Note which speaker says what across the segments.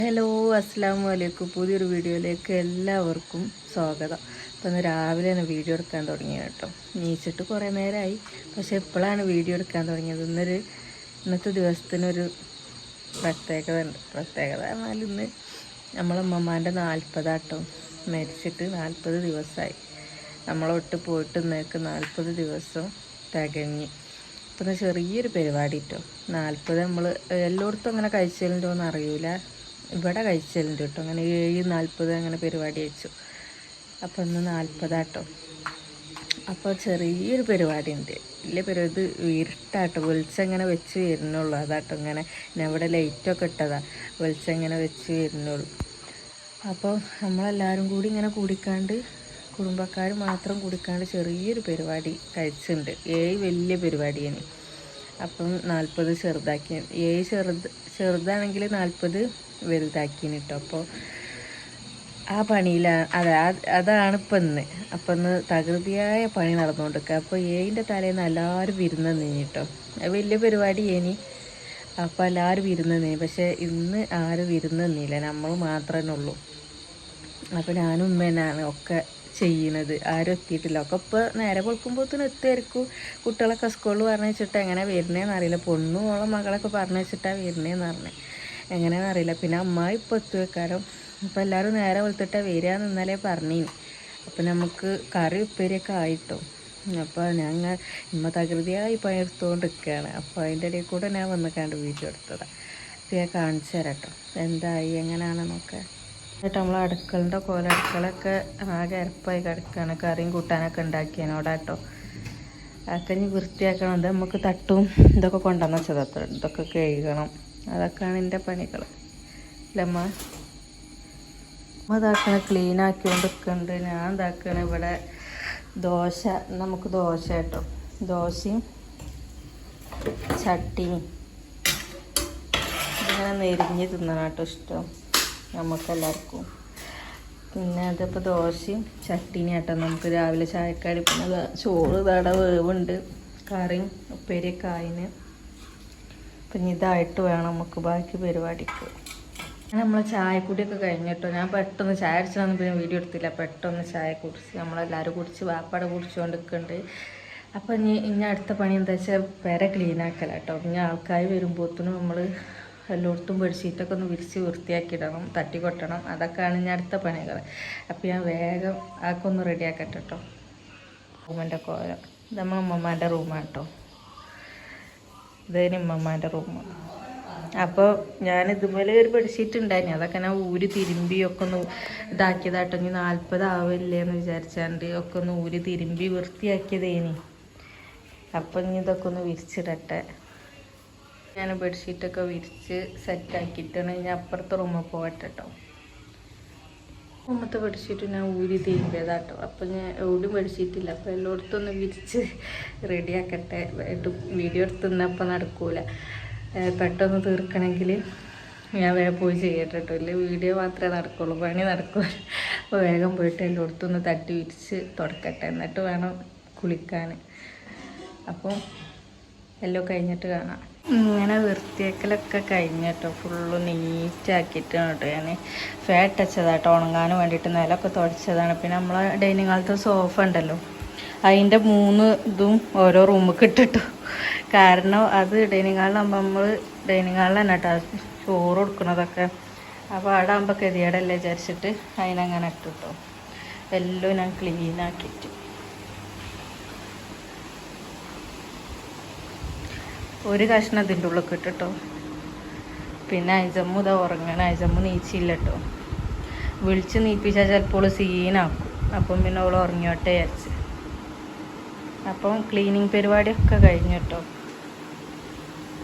Speaker 1: Hello, അസ്സലാമു അലൈക്കും. പുതിയൊരു വീഡിയോയിലേക്ക് എല്ലാവർക്കും സ്വാഗതം. അപ്പോൾ ഇന്ന് രാവിലെ തന്നെ വീഡിയോ എടുക്കാൻ തുടങ്ങിയത് കേട്ടോ. നീച്ചിട്ട് കുറേ നേരമായി, പക്ഷേ ഇപ്പോഴാണ് വീഡിയോ എടുക്കാൻ തുടങ്ങിയത്. ഇന്നത്തെ ദിവസത്തിനൊരു പ്രത്യേകത ഉണ്ട്. പ്രത്യേകത പറഞ്ഞാൽ ഇന്ന് നമ്മളമ്മമാൻ്റെ 40 മരിച്ചിട്ട് 40 ദിവസമായി. നമ്മളൊട്ട് പോയിട്ട് ഇന്നേക്ക് 40 ദിവസം തികഞ്ഞ്. അപ്പം ചെറിയൊരു പരിപാടി കേട്ടോ. 40 നമ്മൾ എല്ലായിടത്തും അങ്ങനെ കഴിച്ചതിൻ്റെയൊന്നും അറിയില്ല. ഇവിടെ കഴിച്ചലുണ്ട് കേട്ടോ. അങ്ങനെ 7:40 അങ്ങനെ പരിപാടി വെച്ചു. അപ്പോൾ ഇന്ന് 40 അപ്പോൾ ചെറിയൊരു പരിപാടി ഉണ്ട്. വലിയ പരിപാടി. ഇത് ഇരുട്ടാട്ടോ, വെളിച്ചം ഇങ്ങനെ വെച്ച് വരുന്നുള്ളൂ. അതാട്ടോ ഇങ്ങനെ ഞാൻ ഇവിടെ ലൈറ്റൊക്കെ ഇട്ടതാ. വെളിച്ചം ഇങ്ങനെ വെച്ച് വരുന്നുള്ളൂ. അപ്പോൾ നമ്മളെല്ലാവരും കൂടി ഇങ്ങനെ കൂടിക്കാണ്ട്, കുടുംബക്കാർ മാത്രം കൂടിക്കാണ്ട് ചെറിയൊരു പരിപാടി കഴിച്ചിട്ടുണ്ട്. 7 വലിയ പരിപാടിയാണ്. അപ്പം 40 ചെറുതാക്കി. 7 ചെറുതാണെങ്കിൽ 40 വലുതാക്കിന് കേട്ടോ. അപ്പോൾ ആ പണിയിലാണ്. അതാണ് ഇപ്പം ഇന്ന്. അപ്പം ഇന്ന് തകൃതിയായ പണി നടന്നുകൊണ്ടിരിക്കുക. അപ്പോൾ 7ൻ്റെ തലേന്ന് എല്ലാവരും വിരുന്ന് നിന്നു കേട്ടോ. വലിയ പരിപാടി ഇനി. അപ്പോൾ എല്ലാവരും വിരുന്ന് നിന്നു. പക്ഷേ ഇന്ന് ആരും വിരുന്ന് നിന്നില്ല, നമ്മൾ മാത്രമേ ഉള്ളൂ. അപ്പോൾ ഞാനും ഉമ്മേനാണ് ഒക്കെ ചെയ്യണത്. ആരും എത്തിയിട്ടില്ല. ഒക്കെ ഇപ്പോൾ നേരെ കൊടുക്കുമ്പോഴത്തേനും എത്തുമായിരിക്കും. കുട്ടികളൊക്കെ സ്കൂളിൽ പറഞ്ഞു വെച്ചിട്ട് എങ്ങനെ വരുന്നതെന്ന് അറിയില്ല. പൊണ്ണുമോളം മകളൊക്കെ പറഞ്ഞു വെച്ചിട്ടാണ് വരുന്നതെന്ന് പറഞ്ഞത്. എങ്ങനെയാണെന്ന് അറിയില്ല. പിന്നെ അമ്മ ഇപ്പോൾ എത്തുവെക്കാരം. അപ്പോൾ എല്ലാവരും നേരെ വെളുത്തിട്ടാണ് വരികയെന്ന് ഇന്നലെ പറഞ്ഞിനി. അപ്പം നമുക്ക് കറി ഉപ്പേരിയൊക്കെ ആയിട്ടോ. അപ്പോൾ ഞങ്ങൾ തകൃതിയായി പണിയെടുത്തുകൊണ്ട് നിൽക്കുകയാണ്. അപ്പോൾ അതിൻ്റെ ഇടയിൽ കൂടെ ഞാൻ വന്നിക്കാണ്ട് വീഡിയോ എടുത്തതാണ്. അപ്പോൾ ഞാൻ കാണിച്ചു തരാം കേട്ടോ എന്തായി എങ്ങനെയാണെന്നൊക്കെ. എന്നിട്ട് നമ്മൾ അടുക്കളയൊക്കെ ആകെ അരപ്പായി കിടക്കുകയാണ്. കറിയും കൂട്ടാനൊക്കെ ഉണ്ടാക്കിയതിനോടാട്ടോ. അതൊക്കെ ഇനി വൃത്തിയാക്കണം. അത് നമുക്ക് തട്ടും ഇതൊക്കെ കൊണ്ടുവന്ന് വെച്ചതത്ര. ഇതൊക്കെ കഴുകണം. അതൊക്കെയാണ് എൻ്റെ പണികൾ. അല്ലമ്മ ഇതാക്കണ ക്ലീൻ ആക്കിക്കൊണ്ട് നിൽക്കുന്നുണ്ട്. ഞാൻ ഇതാക്കണ ഇവിടെ ദോശ. നമുക്ക് ദോശ കേട്ടോ. ദോശയും ചട്ടിയും ഇങ്ങനെ നെരിഞ്ഞ് തിന്നണം കേട്ടോ ഇഷ്ടം നമുക്കെല്ലാവർക്കും. പിന്നെ അതിപ്പോൾ ദോശയും ചട്ടിനി കേട്ടോ നമുക്ക് രാവിലെ ചായക്കടി. പിന്നെ ചോറ് തട വേവുണ്ട്, കറിയും ഉപ്പേരിയൊക്കെ ആയിന്. പിന്നെ ഇതായിട്ട് വേണം നമുക്ക് ബാക്കി പരിപാടിക്ക്. നമ്മളെ ചായക്കുടിയൊക്കെ കഴിഞ്ഞിട്ടോ. ഞാൻ പെട്ടെന്ന് ചായ അടിച്ചതൊന്നും പിന്നെ വീഡിയോ എടുത്തില്ല. പെട്ടെന്ന് ചായ കുടിച്ച് നമ്മളെല്ലാവരും കുടിച്ച് വാപ്പാടെ കുടിച്ചുകൊണ്ട് നിൽക്കുന്നുണ്ട്. അപ്പോൾ ഇനി അടുത്ത പണി എന്താ വെച്ചാൽ പെര ക്ലീനാക്കല കേട്ടോ. ഇനി ആൾക്കാർ വരുമ്പോഴത്തേനും നമ്മൾ എല്ലായിടത്തും ബെഡ്ഷീറ്റൊക്കെ ഒന്ന് വിരിച്ച് വൃത്തിയാക്കിയിടണം, തട്ടിക്കൊട്ടണം. അതൊക്കെയാണ് ഇനി അടുത്ത പണികൾ. അപ്പോൾ ഞാൻ വേഗം അതൊക്കെ ഒന്ന് റെഡിയാക്കട്ടെ കേട്ടോ. റൂമിൻ്റെ കോല ഇത് നമ്മൾ ഉമ്മമാൻ്റെ റൂമാണ് കേട്ടോ. ഇതേന് ഉമ്മമാൻ്റെ റൂം. അപ്പോൾ ഞാൻ ഇതുപോലെ ഒരു ബെഡ്ഷീറ്റ് ഉണ്ടായിരുന്നു. അതൊക്കെ ഞാൻ ഊരി തിരുമ്പിയൊക്കെ ഒന്ന് ഇതാക്കിയതാട്ടോ. ഇനി 40 ആവില്ലേന്ന് വിചാരിച്ചാണ്ട് ഒക്കെ ഒന്ന് ഊരി തിരുമ്പി വൃത്തിയാക്കിയതേനി. അപ്പം ഇനി ഇതൊക്കെ ഒന്ന് വിരിച്ചിടട്ടെ. ഞാൻ ബെഡ്ഷീറ്റൊക്കെ വിരിച്ച് സെറ്റാക്കിയിട്ടാണ് ഞാൻ അപ്പുറത്തെ റൂമിൽ പോകട്ടെ കേട്ടോ. റൂമത്തെ ബെഡ്ഷീറ്റ് ഞാൻ ഊരി തിരുമ്പിയതാട്ടോ. അപ്പം ഞാൻ എവിടെയും ബെഡ്ഷീറ്റില്ല. അപ്പോൾ എല്ലായിടത്തും ഒന്ന് വിരിച്ച് റെഡിയാക്കട്ടെ. വീഡിയോ എടുത്തുന്നപ്പോൾ നടക്കൂല. പെട്ടെന്ന് തീർക്കണമെങ്കിൽ ഞാൻ വേഗം പോയി ചെയ്യട്ടെ കേട്ടോ. ഇല്ല വീഡിയോ മാത്രമേ നടക്കുള്ളൂ, പണി നടക്കൂല. അപ്പോൾ വേഗം പോയിട്ട് എല്ലായിടത്തും ഒന്ന് തട്ടി വിരിച്ച് തുടക്കട്ടെ. എന്നിട്ട് വേണം കുളിക്കാൻ. അപ്പം എല്ലാം കഴിഞ്ഞിട്ട് കാണാം. ഇങ്ങനെ വൃത്തിയാക്കലൊക്കെ കഴിഞ്ഞിട്ടോ. ഫുള്ള് നീറ്റാക്കിയിട്ടാണ് കേട്ടോ ഞാൻ ഫാറ്റച്ചതാട്ടോ. ഉണങ്ങാൻ വേണ്ടിയിട്ട് നിലമൊക്കെ തുടച്ചതാണ്. പിന്നെ നമ്മളെ ഡൈനിങ് ഹാളത്തെ സോഫ ഉണ്ടല്ലോ, അതിൻ്റെ 3 ഇതും ഓരോ റൂമിൽ ഇട്ടിട്ടു. കാരണം അത് ഡൈനിങ് ഹാളിലാകുമ്പോൾ നമ്മൾ ഡൈനിങ് ഹാളിൽ തന്നെ കേട്ടോ ചോറ് കൊടുക്കുന്നതൊക്കെ. അപ്പോൾ അവിടെ ആകുമ്പോൾ ഗതികേടല്ലേ വിചാരിച്ചിട്ട് അതിനങ്ങനെ ഇട്ടിട്ടോ. എല്ലാം ഞാൻ ക്ലീനാക്കിയിട്ട് ഒരു കഷ്ണം ഇതിൻ്റെ ഉള്ളിൽ ഇട്ടിട്ടോ. പിന്നെ അയജമ്മു ഇതാ ഉറങ്ങണം. അയജമ്മു നീച്ചില്ല കേട്ടോ. വിളിച്ച് നീപ്പിച്ചാൽ ചിലപ്പോൾ സീനാക്കും. അപ്പം പിന്നെ അവൾ ഉറങ്ങിയോട്ടെ വിചാരിച്ച്. അപ്പം ക്ലീനിങ് പരിപാടിയൊക്കെ കഴിഞ്ഞു കേട്ടോ.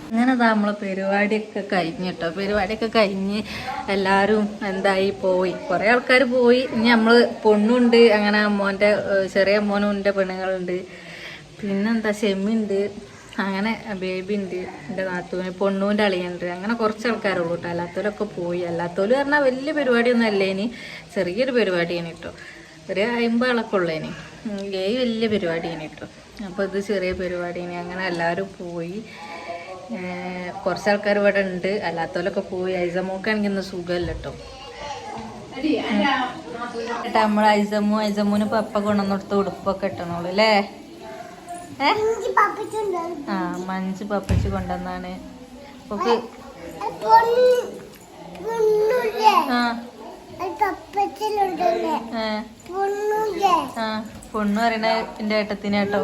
Speaker 1: അങ്ങനെ നമ്മളെ പരിപാടിയൊക്കെ കഴിഞ്ഞിട്ടോ. പരിപാടിയൊക്കെ കഴിഞ്ഞ് എല്ലാവരും എന്തായി പോയി. കുറേ ആൾക്കാർ പോയി. ഇനി നമ്മൾ പൊണ്ണുണ്ട്, അങ്ങനെ അമ്മോൻ്റെ ചെറിയ അമ്മോനുണ്ട്, പെണ്ണുങ്ങളുണ്ട്, പിന്നെന്താ ഷെമ്മിണ്ട്, അങ്ങനെ ബേബി ഉണ്ട്, എൻ്റെ നാത്തൂന്, പൊണ്ണൂൻ്റെ അളിയുണ്ട്. അങ്ങനെ കുറച്ച് ആൾക്കാരുള്ളൂ കേട്ടോ. അല്ലാത്തവരൊക്കെ പോയി. അല്ലാത്തവർ പറഞ്ഞാൽ വലിയ പരിപാടിയൊന്നും അല്ല. ഇനി ചെറിയൊരു പരിപാടിയാണ് കേട്ടോ. ഒരു 50 ആളൊക്കെ ഉള്ളേനി. വലിയ പരിപാടിയാണ് കേട്ടോ. അപ്പോൾ ഇത് ചെറിയ പരിപാടിയാണ്. അങ്ങനെ എല്ലാവരും പോയി. കുറച്ച് ആൾക്കാർ ഇവിടെ ഉണ്ട്, അല്ലാത്തവരൊക്കെ പോയി. ഐസമോക്കാണെങ്കിൽ ഇന്ന് സുഖമല്ല കേട്ടോ. നമ്മൾ ഐസമ്മൂന് പപ്പ കൊണ്ടുവന്നിടത്ത് ഉടുപ്പൊക്കെ ഇട്ടണോളൂ അല്ലേ? ആ മഞ്ച് പപ്പച്ച് കൊണ്ടുവന്നാണ്. പൊണ്ണു പറയണ എന്റെ ഏട്ടത്തിനേട്ടോ.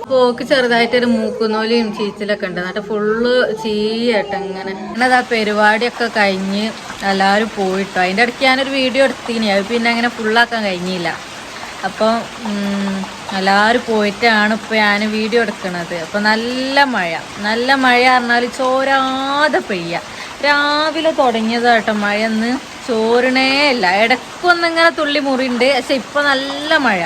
Speaker 1: പോക്ക് ചെറുതായിട്ടൊരു മൂക്കുന്നോലിയും ചീച്ചിലൊക്കെ ഉണ്ട്. എന്നിട്ട് ഫുള്ള് ചീയട്ടോ ഇങ്ങനെ. ആ പരിപാടിയൊക്കെ കഴിഞ്ഞ് എല്ലാവരും പോയിട്ടോ. അതിൻ്റെ ഇടയ്ക്ക് ഞാനൊരു വീഡിയോ എടുത്തിന്, അത് പിന്നെ അങ്ങനെ ഫുള്ളാക്കാൻ കഴിഞ്ഞില്ല. അപ്പം എല്ലാവരും പോയിട്ടാണ് ഇപ്പം ഞാൻ വീഡിയോ എടുക്കണത്. അപ്പം നല്ല മഴ പറഞ്ഞാൽ ചോരാതെ പെയ്യുക. രാവിലെ തുടങ്ങിയതാട്ടോ മഴയൊന്ന് ചോരണേ ഇല്ല. ഇടയ്ക്കൊന്നിങ്ങനെ തുള്ളി മുറിയുണ്ട്. പക്ഷെ ഇപ്പം നല്ല മഴ.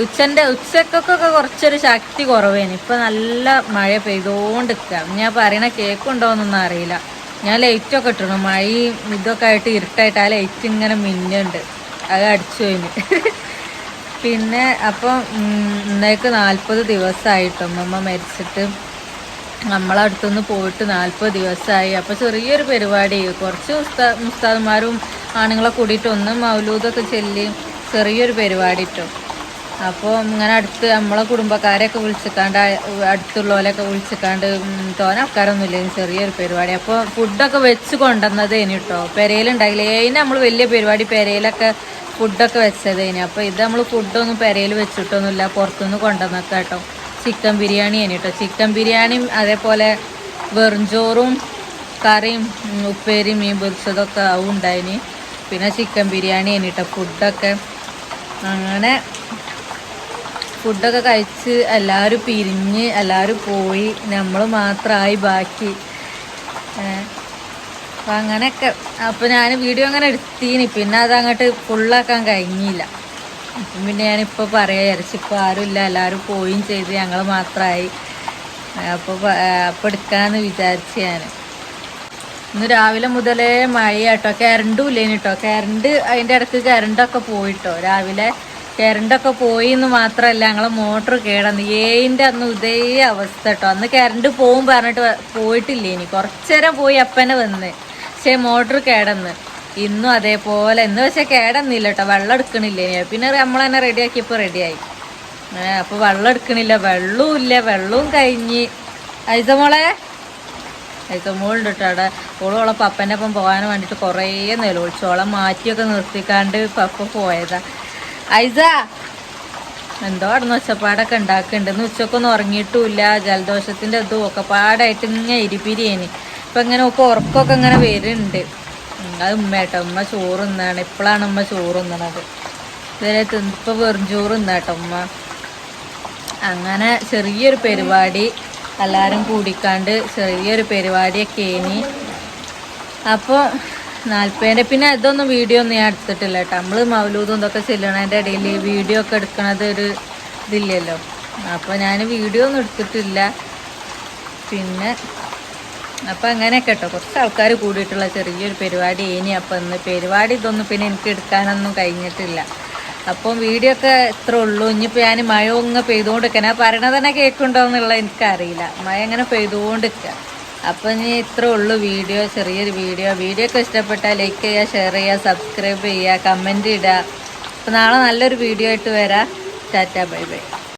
Speaker 1: ഉച്ചക്കൊക്കെ കുറച്ചൊരു ശക്തി കുറവേന്. ഇപ്പം നല്ല മഴ പെയ്തോണ്ടിരിക്കുക. ഞാൻ പറയണ കേക്കുണ്ടോയെന്നൊന്നും അറിയില്ല. ഞാൻ ലൈറ്റൊക്കെ ഇട്ടിരുന്നു. മഴയും ഇതൊക്കെ ആയിട്ട് ഇരുട്ടായിട്ട് ആ ലൈറ്റ് ഇങ്ങനെ മിന്നുണ്ട്. അത് അടിച്ചു കഴിഞ്ഞ് പിന്നെ അപ്പം ഇന്നേക്ക് 40 ദിവസമായിട്ടോ അമ്മമ്മ മരിച്ചിട്ട്. നമ്മളടുത്തുനിന്ന് പോയിട്ട് 40 ദിവസമായി. അപ്പോൾ ചെറിയൊരു പരിപാടി, കുറച്ച് ഉസ്താദന്മാരും ആണുങ്ങളെ കൂടിയിട്ട് ഒന്ന് മൗലൂദൊക്കെ ചൊല്ലി ചെറിയൊരു പരിപാടി ഇട്ടോ. അപ്പോൾ ഇങ്ങനെ അടുത്ത് നമ്മളെ കുടുംബക്കാരെയൊക്കെ വിളിച്ചിക്കാണ്ട് അടുത്തുള്ളവരെയൊക്കെ വിളിച്ചിക്കാണ്ട് തോനെ ആൾക്കാരൊന്നുമില്ല, ചെറിയൊരു പരിപാടി. അപ്പോൾ ഫുഡൊക്കെ വെച്ച് കൊണ്ടുവന്നതേനി കേട്ടോ. പെരയിലുണ്ടായില്ലേ. അതിന് നമ്മൾ വലിയ പരിപാടി പെരയിലൊക്കെ ഫുഡൊക്കെ വെച്ചതേനി. അപ്പോൾ ഇത് നമ്മൾ ഫുഡൊന്നും പെരയിൽ വെച്ചിട്ടൊന്നുമില്ല, പുറത്തുനിന്ന് കൊണ്ടുവന്നൊക്കെ കേട്ടോ. ചിക്കൻ ബിരിയാണി ആണ് കേട്ടോ. ചിക്കൻ ബിരിയാണിയും അതേപോലെ വെറുംചോറും കറിയും ഉപ്പേരിയും മീൻ പൊരിച്ചതൊക്കെ ആവും ഉണ്ടായിന്. പിന്നെ ചിക്കൻ ബിരിയാണി ആണ് കേട്ടോ ഫുഡൊക്കെ. അങ്ങനെ ഫുഡൊക്കെ കഴിച്ച് എല്ലാവരും പിരിഞ്ഞ് എല്ലാവരും പോയി. നമ്മൾ മാത്രമായി ബാക്കി. അപ്പം അങ്ങനെയൊക്കെ. അപ്പോൾ ഞാൻ വീഡിയോ അങ്ങനെ എടുത്തീനി, പിന്നെ അതങ്ങോട്ട് ഫുള്ളാക്കാൻ കഴിഞ്ഞില്ല. അപ്പം പിന്നെ ഞാനിപ്പോൾ പറയാൻ വിചാരിച്ചു. ഇപ്പോൾ ആരുമില്ല, എല്ലാവരും പോവുകയും ചെയ്ത് ഞങ്ങൾ മാത്രമായി. അപ്പോൾ എടുക്കാമെന്ന് വിചാരിച്ചു ഞാൻ. ഇന്ന് രാവിലെ മുതലേ മഴയാട്ടോ. കറണ്ടും ഇല്ലേനി കേട്ടോ. കറണ്ട് അതിൻ്റെ ഇടയ്ക്ക് കറണ്ടൊക്കെ പോയിട്ടോ. രാവിലെ കറണ്ടൊക്കെ പോയി എന്ന് മാത്രമല്ല, ഞങ്ങളെ മോട്ടർ കേടന്ന്. ഏഴിൻ്റെ അന്ന് ഇതേ അവസ്ഥ കേട്ടോ. അന്ന് കറണ്ട് പോകും പറഞ്ഞിട്ട് പോയിട്ടില്ലേനി. കുറച്ചു നേരം പോയി അപ്പനെ വന്ന്. പക്ഷേ മോട്ടർ കേടന്ന്. ഇന്നും അതേപോലെ. ഇന്ന് പക്ഷെ കേടന്നില്ല കേട്ടോ. വെള്ളം എടുക്കണില്ലേനി. പിന്നെ നമ്മൾ തന്നെ റെഡിയാക്കിയപ്പോൾ റെഡിയായി. അപ്പോൾ വെള്ളം എടുക്കണില്ല, വെള്ളവും ഇല്ല. വെള്ളവും കഴിഞ്ഞ്. ഐസമോളെ ഐസമോളുണ്ട് കേട്ടോ അവിടെ. ഓളോളെ പപ്പൻ്റെ ഒപ്പം പോകാൻ വേണ്ടിയിട്ട് കുറേ നിലവിളിച്ചോളം മാറ്റിയൊക്കെ നിർത്തിക്കാണ്ട് പപ്പ പോയതാ. ഐസ എന്തോ അവിടെ നിന്ന് ഒച്ചപ്പാടൊക്കെ ഉണ്ടാക്കുന്നുണ്ട്. ഇന്ന് ഉച്ചക്കൊന്നും ഉറങ്ങിയിട്ടുമില്ല. ജലദോഷത്തിൻ്റെ ഇതും ഒക്കെ പാടായിട്ട് ഇങ്ങനെ ഇരിപ്പിരിയേനി. ഇപ്പം ഇങ്ങനെ ഒക്കെ ഉറക്കമൊക്കെ ഇങ്ങനെ വരുന്നുണ്ട്. അത് ഉമ്മ കേട്ടോ. ഉമ്മ ചോറ് തിന്നാണ്. ഇപ്പോഴാണ് ഉമ്മ ചോറ് തിന്നണത്. ഇതുവരെ ഇപ്പോൾ വെറും ചോറ് തിന്നാട്ടോ ഉമ്മ. അങ്ങനെ ചെറിയൊരു പരിപാടി എല്ലാവരും കൂടിക്കാണ്ട് ചെറിയൊരു പരിപാടിയൊക്കെ ഇനി. അപ്പോൾ 40. പിന്നെ ഇതൊന്നും വീഡിയോ ഒന്നും ഞാൻ എടുത്തിട്ടില്ല കേട്ടോ. നമ്മൾ മൗലൂദും ഇതൊക്കെ ചെല്ലണതിൻ്റെ ഇടയിൽ വീഡിയോ ഒക്കെ എടുക്കണത് ഒരു ഇതില്ലല്ലോ. അപ്പോൾ ഞാൻ വീഡിയോ ഒന്നും എടുത്തിട്ടില്ല. പിന്നെ അപ്പം അങ്ങനെയൊക്കെ കേട്ടോ. കുറച്ച് ആൾക്കാർ കൂടിയിട്ടുള്ള ചെറിയൊരു പരിപാടി ഇനി. അപ്പം ഇന്ന് പരിപാടി ഇതൊന്നും പിന്നെ എനിക്ക് എടുക്കാനൊന്നും കഴിഞ്ഞിട്ടില്ല. അപ്പം വീഡിയോ ഒക്കെ ഇത്ര ഉള്ളൂ. ഇനിയിപ്പോൾ ഞാൻ മഴ ഒന്ന് പെയ്തുകൊണ്ടിരിക്കുക. ഞാൻ പറയണത് തന്നെ കേൾക്കുന്നുണ്ടോ എന്നുള്ളത് എനിക്കറിയില്ല. മഴ അങ്ങനെ പെയ്തുകൊണ്ടിരിക്കുക. അപ്പം ഇനി ഇത്ര ഉള്ളൂ വീഡിയോ, ചെറിയൊരു വീഡിയോ. വീഡിയോ ഒക്കെ ഇഷ്ടപ്പെട്ടാൽ ലൈക്ക് ചെയ്യുക, ഷെയർ ചെയ്യുക, സബ്സ്ക്രൈബ് ചെയ്യുക, കമൻറ്റ് ഇടുക. അപ്പോൾ നാളെ നല്ലൊരു വീഡിയോ ആയിട്ട് വരാം. Tata bye bye.